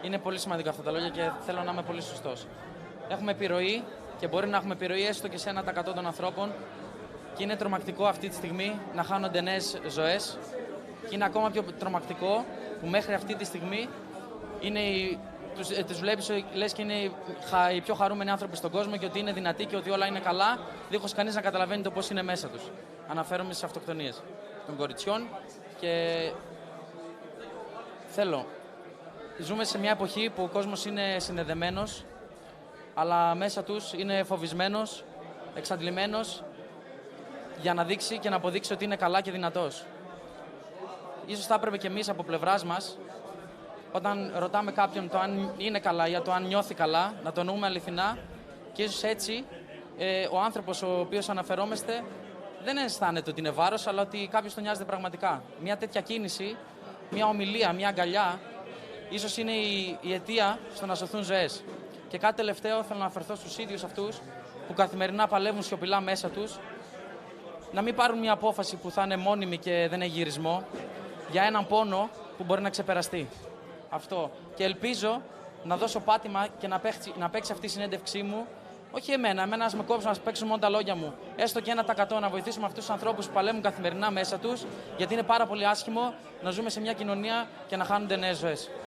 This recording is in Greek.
Είναι πολύ σημαντικά αυτά τα λόγια και θέλω να είμαι πολύ σωστός. Έχουμε επιρροή και μπορεί να έχουμε επιρροή έστω και σε 1% των ανθρώπων και είναι τρομακτικό αυτή τη στιγμή να χάνονται νέες ζωές και είναι ακόμα πιο τρομακτικό που μέχρι αυτή τη στιγμή τους βλέπεις λες και είναι οι πιο χαρούμενοι άνθρωποι στον κόσμο και ότι είναι δυνατοί και ότι όλα είναι καλά, δίχως κανείς να καταλαβαίνει το πώς είναι μέσα τους. Αναφέρομαι στις αυτοκτονίες των κοριτσιών και ζούμε σε μια εποχή που ο κόσμος είναι συνδεδεμένος, αλλά μέσα τους είναι φοβισμένος, εξαντλημένος για να δείξει και να αποδείξει ότι είναι καλά και δυνατός. Ίσως θα έπρεπε και εμείς από πλευράς μας, όταν ρωτάμε κάποιον το αν είναι καλά ή το αν νιώθει καλά, να το εννοούμε αληθινά και ίσως έτσι ο άνθρωπος ο οποίος αναφερόμαστε δεν αισθάνεται ότι είναι βάρος, αλλά ότι κάποιος τον νοιάζεται πραγματικά. Μια τέτοια κίνηση, μια ομιλία, μια αγκαλιά, ίσως είναι η αιτία στο να σωθούν ζωές. Και κάτι τελευταίο, θέλω να αναφερθώ στους ίδιους αυτούς που καθημερινά παλεύουν σιωπηλά μέσα τους, να μην πάρουν μια απόφαση που θα είναι μόνιμη και δεν έχει γυρισμό, για έναν πόνο που μπορεί να ξεπεραστεί. Αυτό. Και ελπίζω να δώσω πάτημα και να παίξει αυτή η συνέντευξή μου, όχι εμένα να με κόψουν να παίξουν μόνο τα λόγια μου, έστω και 1% να βοηθήσουμε αυτούς τους ανθρώπους που παλεύουν καθημερινά μέσα τους, γιατί είναι πάρα πολύ άσχημο να ζούμε σε μια κοινωνία και να χάνονται νέες ζωές.